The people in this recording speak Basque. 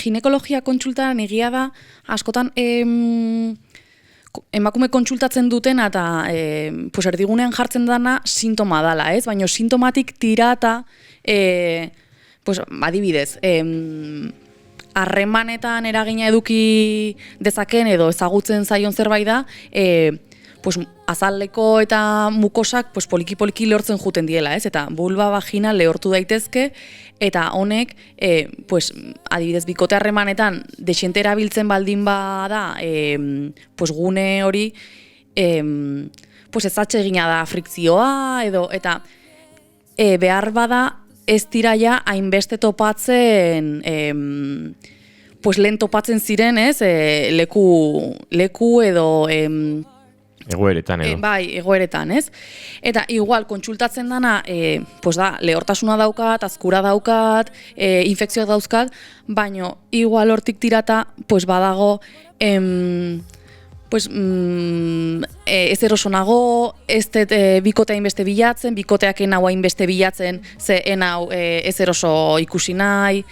ginekologia kontsultan egia da, askotan emakume kontsultatzen dutena eta pues erdigunean jartzen dana sintoma dala, ez? Baina sintomatik tirata, pues, adibidez, harremanetan eragina eduki dezaken edo ezagutzen zaion zerbait da, pues, azaleko eta mukosak pues, poliki lehortzen juten diela, ez? Eta vulva vagina lehortu daitezke, eta honek, pues, adibidez, bikote harremanetan dexente erabiltzen baldin bada, pues, gune hori, pues, ez atsegina da frikzioa, edo, eta behar bada ez dira ja hainbeste topatzen, pues, lehen topatzen ziren, ez? Leku edo... Egoeretan edo. Bai, egoeretan, ez? Eta igual, kontsultatzen dana, pues da, lehortasuna daukat, azkura daukat, infekzioak dauzkat, baino igual hortik tirata, pues badago, pues, ez erosonago, ez bikotea inbeste bilatzen, bikoteak enau hainbeste bilatzen, ze enau ez eroso ikusi nahi,